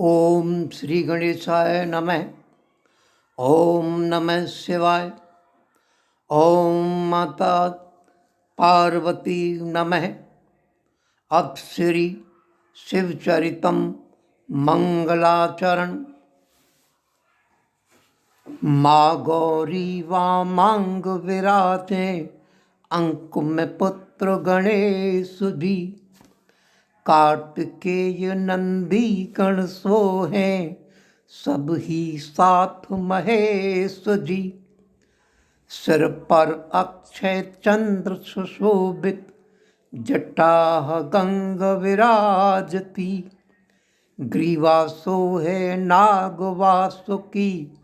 ओम श्री गणेशाय नमः। ओम नमः शिवाय। ओम माता पार्वती नमः। अब श्री शिवचरितम मंगलाचरण। माँ गौरी वामांग विराजे, अंक में पुत्र गणेश जी। कार्तिकेय नंदी गण सोहे, सब ही साथ महेश जी। सिर पर अक्षय चंद्र सुशोभित, जटाह गंग विराजती। ग्रीवा सोहे नाग वासुकी,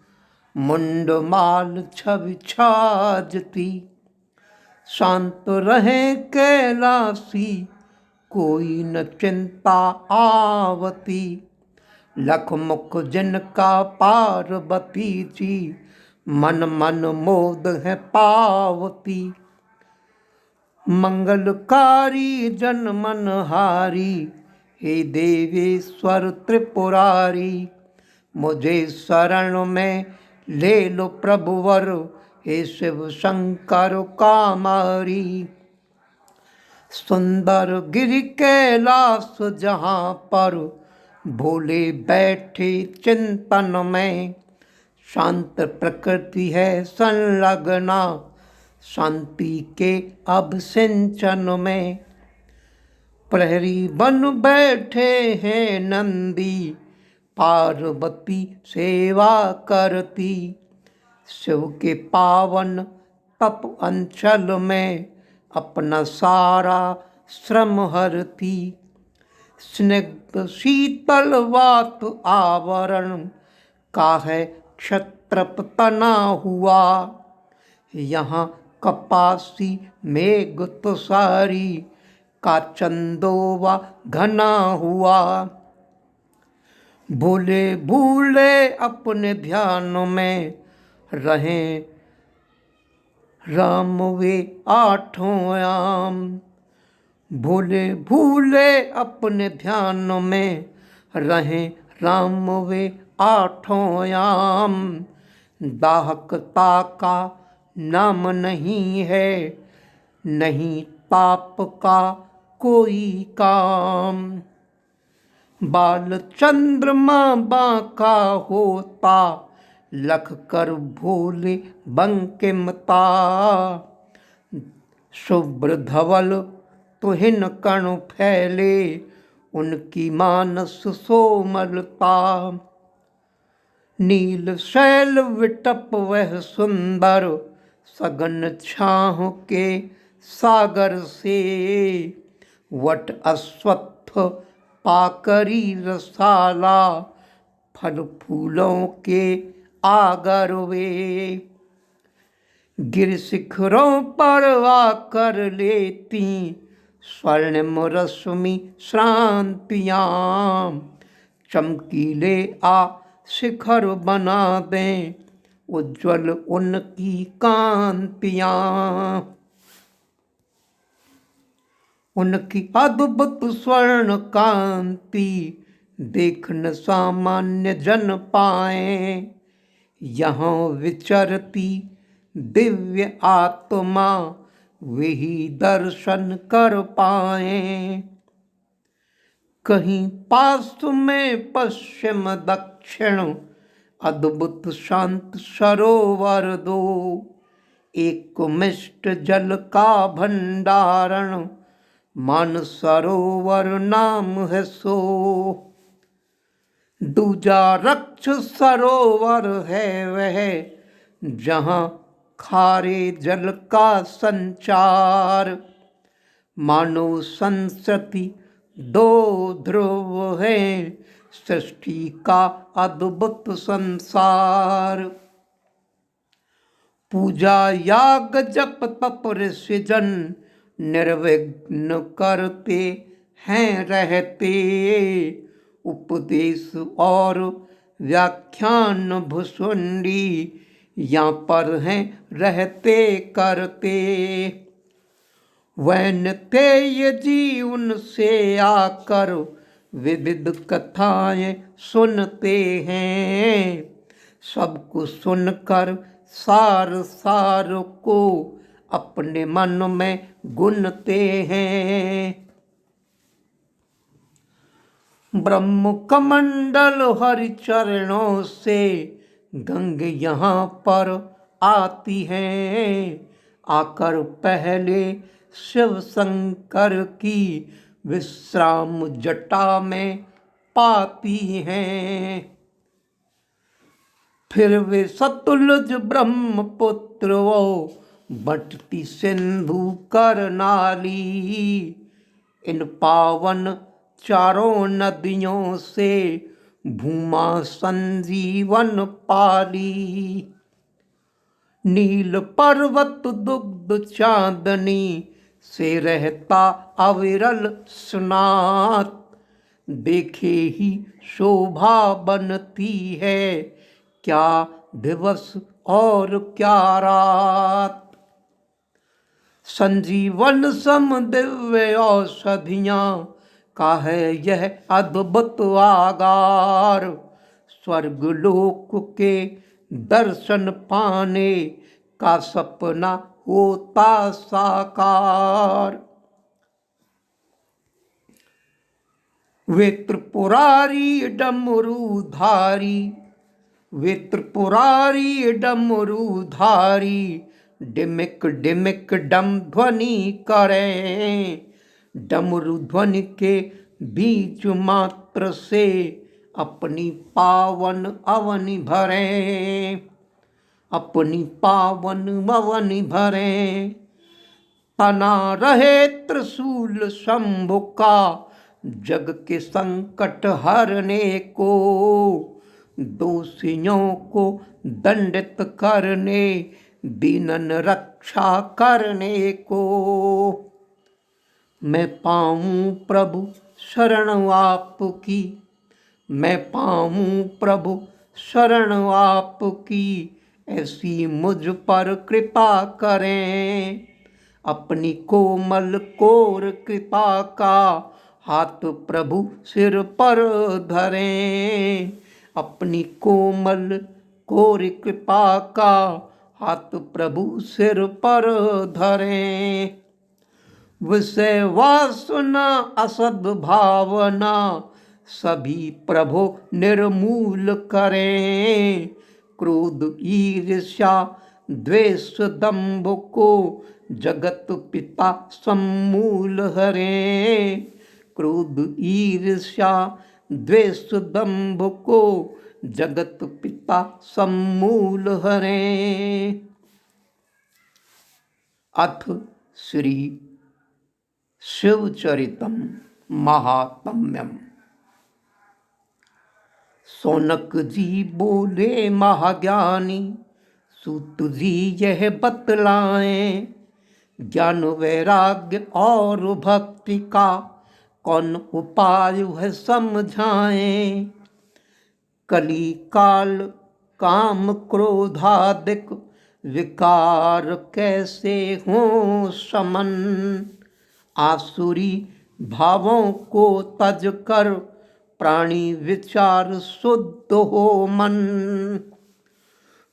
मुंडमाल छवि छाजती। शांत रहे कैलासी, कोई न चिंता आवती। लख मुख जिनका पार्वती जी, मन मन मोद है पावती। मंगलकारी जन मनहारी, हे देवेश्वर त्रिपुरारी। मुझे शरण में ले लो प्रभुवर, हे शिव शंकर कामारी। सुंदर गिरि कैलाश जहाँ पर, भोले बैठे चिंतन में। शांत प्रकृति है संलग्ना, शांति के अब सिंचन में। प्रहरी बन बैठे हैं नंदी, पार्वती सेवा करती। शिव के पावन तप अंचल में, अपना सारा श्रम हरती। स्निग्ध शीतल वात आवरण, काहे क्षत्रप तना हुआ। यहाँ कपासी मेघ तुषारी, का चंदोवा घना हुआ। भूले भूले अपने ध्यान में, रहें राम वे आठों याम। भूले भूले अपने ध्यान में, रहें राम वे आठों याम। दाहकता का नाम नहीं है, नहीं ताप का कोई काम। बाल चंद्रमा बांका होता, लख कर भोले बंकिमता। शुभ्र धवल तुहिन कण फैले, उनकी मानस सोमलता। नील शैल विटप वह सुंदर, सघन छाह के सागर से। वट अश्वत्थ पाकरी रसाला, फल फूलों के आगर वे। गिर शिखरों पर आकर लेती, स्वर्णिम रश्मि श्रांतियाँ। चमकीले आ शिखर बना दें, उज्ज्वल उनकी कांतियाँ। उनकी अद्भुत स्वर्ण कांति, देख न सामान्य जन पाए। यहाँ विचरती दिव्य आत्मा, वही दर्शन कर पाए। कहीं पास में पश्चिम दक्षिण, अद्भुत शांत सरोवर दो। एक मिष्ट जल का भंडारण, मान सरोवर नाम है सो। दूजा रक्ष सरोवर है वह, जहाँ खारे जल का संचार। मानव संस्कृति दो ध्रुव है, सृष्टि का अद्भुत संसार। पूजा याग जप तप ऋषि जन, निर्विघ्न करते हैं रहते। उपदेश और व्याख्यान भुसुंडी, यहाँ पर हैं रहते करते। वैन तेय जी उनसे आकर, विविध कथाएं सुनते हैं। सबको सुनकर सार सार को अपने मन में गुनते हैं। ब्रह्म कमंडल हरि चरणों से गंग यहाँ पर आती है। आकर पहले शिव शंकर की विश्राम जटा में पाती हैं। फिर वे सतलुज ब्रह्मपुत्र वो बटती सिंधु करनाली। इन पावन चारों नदियों से भूमा संजीवन पाली। नील पर्वत दुग्ध चांदनी से रहता अविरल स्नात। देखे ही शोभा बनती है, क्या दिवस और क्या रात। संजीवन सम दिव्य औषधियाँ का है यह अद्भुत आगार। स्वर्गलोक के दर्शन पाने का सपना होता साकार। वे त्रिपुरारी डमरूधारी, वे त्रिपुरारी डमरूधारी डिमिक डिमिक डम ध्वनि करें। डमरू ध्वनि के बीच मात्र से अपनी पावन अवनि भरें, अपनी पावन अवनि भरें। तना रहे त्रिशूल शंभु का जग के संकट हरने को। दोषियों को दंडित करने, दीनन रक्षा करने को। मैं पाऊँ प्रभु शरण आपकी, मैं पाऊँ प्रभु शरण आपकी। ऐसी मुझ पर कृपा करें, अपनी कोमल कोर कृपा का हाथ प्रभु सिर पर धरें। अपनी कोमल कोर कृपा का हाथ प्रभु सिर पर धरें। विषय वासना असद्भावना सभी प्रभु निर्मूल करें। क्रोध ईर्ष्या द्वेष दंभ को जगत पिता सम्मूल हरें। क्रोध ईर्ष्या द्वेष दंभ को जगत पिता सम्मूल हरें। अथ श्री शिवचरितम महात्म्यम। सौनक जी बोले महाज्ञानी, सूत जी यह बतलाएं। ज्ञान वैराग्य और भक्ति का कौन उपाय है समझाएं। कली काल काम क्रोधादिक विकार कैसे हों समन। आसुरी भावों को तज कर प्राणी विचार शुद्ध हो मन।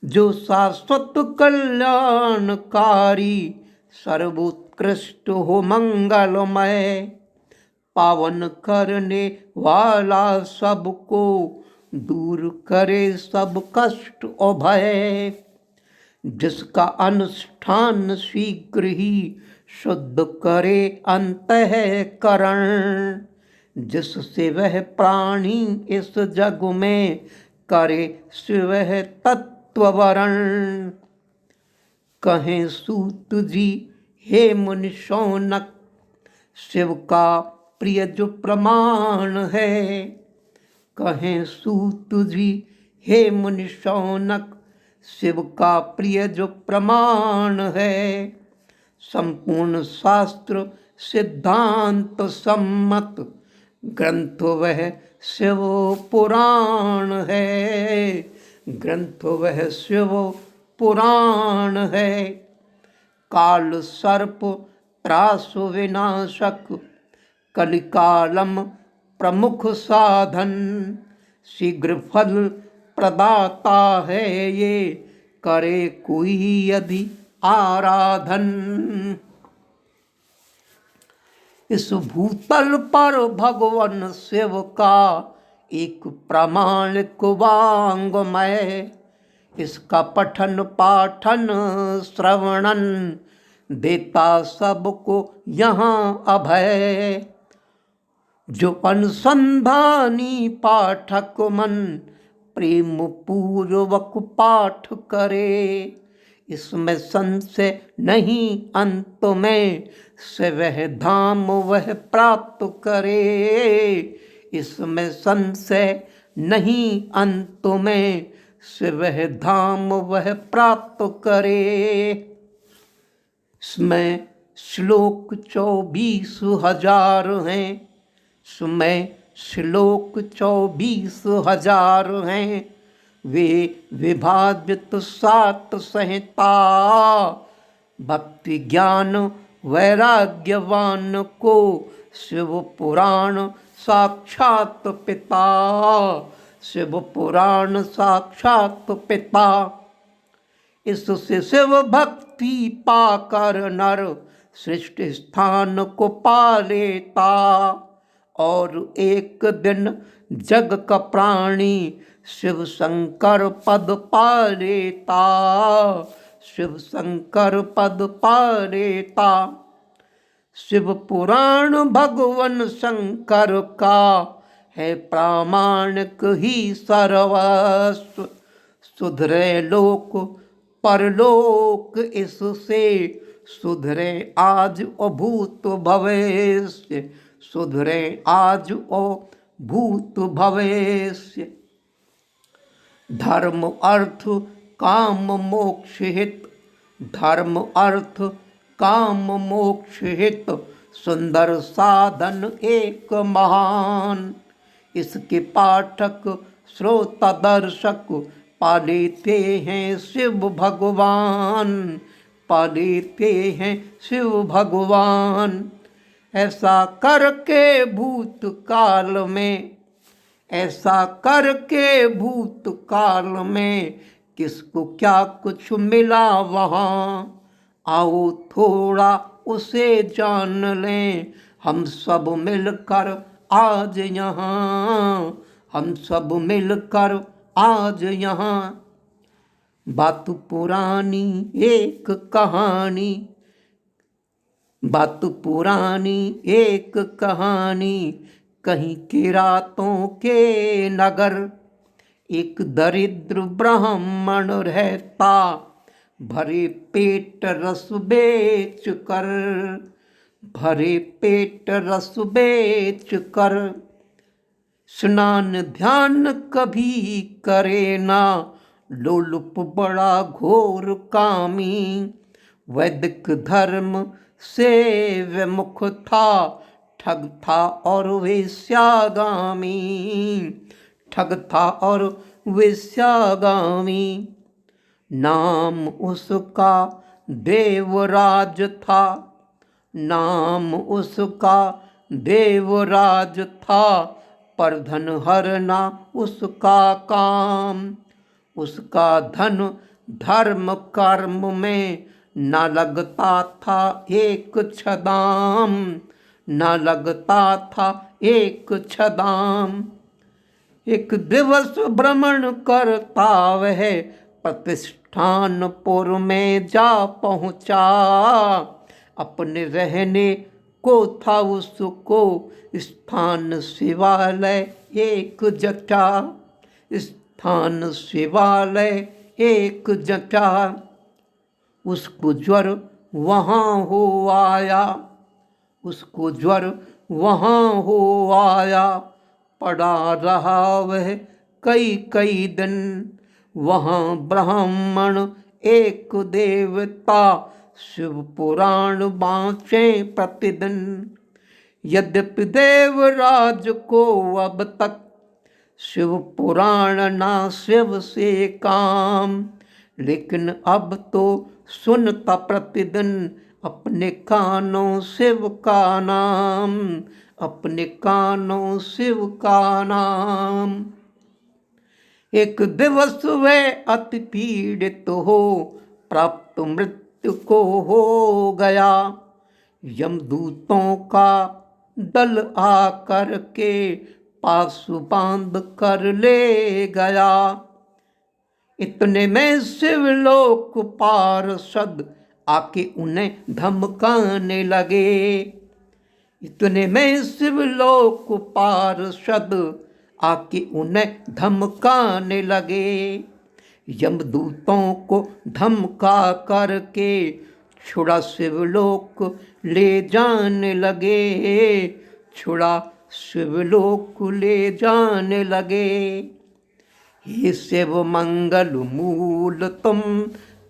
जो शाश्वत कल्याणकारी सर्वोत्कृष्ट हो मंगलमय। पावन करने वाला सबको दूर करे सब कष्ट और भय। जिसका अनुष्ठान शीघ्र ही शुद्ध करे अंतःकरण। जिससे वह प्राणी इस जग में करे शिव तत्ववरण। कहें सूत जी हे मुनि शौनक, शिव का प्रिय जो प्रमाण है। कहें सूत जी हे मुनि शौनक, शिव का प्रिय जो प्रमाण है। संपूर्ण शास्त्र सिद्धांत सम्मत ग्रंथ वह शिव पुराण है। ग्रंथ वह शिव पुराण है। काल सर्प त्रास विनाशक कलिकालम प्रमुख साधन, शीघ्र फल प्रदाता है ये, करे कोई यदि आराधन। इस भूतल पर भगवान शिव का एक प्रामाणिक वांग्मय, इसका पठन पाठन श्रवणन देता सबको यहाँ अभय। जो अनुसंधानी पाठक मन प्रेम पूर्वक पाठ करे, इसमें संशय नहीं अंत में से वह धाम वह प्राप्त करे। इसमें संशय नहीं अंत में से वह धाम वह प्राप्त करे। इसमें श्लोक 24,000 हैं, इसमें श्लोक 24,000 हैं। वे विभाजित 7 संहिता, भक्ति ज्ञान वैराग्यवान को शिव पुराण साक्षात पिता, शिव पुराण साक्षात पिता। इससे शिव भक्ति पाकर नर सृष्टि स्थान को पा लेता, और एक दिन जग का प्राणी शिव शंकर पद पा लेता, शिव शंकर पद पा लेता। शिव पुराण भगवान शंकर का है प्रामाणिक ही सर्वस्व, सुधरे लोक परलोक इससे, सुधरे आज और भूत भविष्य, सुधरे आज और भूत भविष्य। धर्म अर्थ काम मोक्ष हित, धर्म अर्थ काम मोक्ष हित, सुंदर साधन एक महान। इसके पाठक श्रोता दर्शक पा लेते हैं शिव भगवान, पा लेते हैं शिव भगवान। ऐसा करके भूतकाल में, ऐसा करके भूतकाल में किसको क्या कुछ मिला वहाँ, आओ थोड़ा उसे जान लें हम सब मिलकर आज यहाँ, हम सब मिलकर आज यहाँ। बात पुरानी एक कहानी, बात पुरानी एक कहानी, कहीं के रातों के नगर एक दरिद्र ब्राह्मण रहता, भरे पेट रस बेच कर, भरे पेट रस बेच कर। स्नान ध्यान कभी करे ना, लोलुप बड़ा घोर कामी, वैदिक धर्म से विमुख था, ठग था और वेश्यागामी, ठग था और वेश्यागामी। नाम उसका देवराज था, नाम उसका देवराज था, पर धन हरना उसका काम। उसका धन धर्म कर्म में न लगता था एक छदाम, न लगता था एक छदाम। एक दिवस भ्रमण करता वह प्रतिष्ठानपुर में जा पहुँचा, अपने रहने को था उसको स्थान शिवालय एक जटा, स्थान शिवालय एक जटा। उसको ज्वर वहाँ हो आया, उसको ज्वर वहाँ हो आया, पड़ा रहा वह कई कई दिन। वहाँ ब्राह्मण एक देवता शिव पुराण बाँचे प्रतिदिन। यद्यपि देवराज को अब तक शिव पुराण ना शिव से काम, लेकिन अब तो सुनता प्रतिदिन अपने कानों शिव का नाम, अपने कानों शिव का नाम। एक दिवस वे अति पीड़ित हो प्राप्त मृत्यु को हो गया। यमदूतों का दल आकर के पासु बांध कर ले गया। इतने में शिवलोक पार्षद आके उन्हें धमकाने लगे। इतने में शिवलोक पार्षद आके उन्हें धमकाने लगे। यमदूतों को धमका करके छुड़ा शिवलोक ले जाने लगे। छुड़ा शिवलोक ले जाने लगे। हे शिव मंगल मूल तुम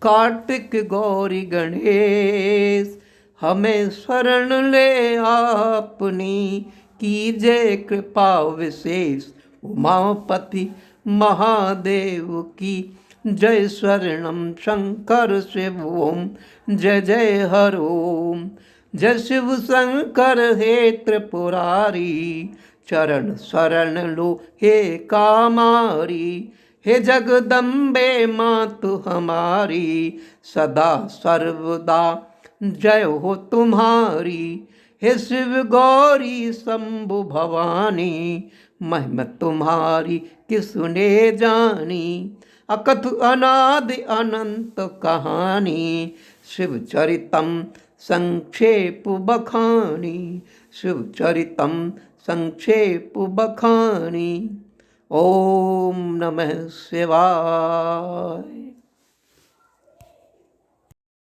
कार्तिक गौरी गणेश, हमें शरण ले आपनी कीजिए कृपा विशेष। उमापति महादेव की जय, शरणम शंकर शिव ओम, जय जय हर ओम। जय शिव शंकर हे त्रिपुरारी, चरण शरण लो हे कामारी। हे जगदम्बे मातु हमारी, सदा सर्वदा जय हो तुम्हारी। हे शिव गौरी शंभु भवानी, महिमा तुम्हारी किसने जानी। अकथ अनादि अनंत कहानी, शिव चरितम संक्षेप बखानी। शिव चरितम संक्षेप बखानी। ओम नमः शिवाय।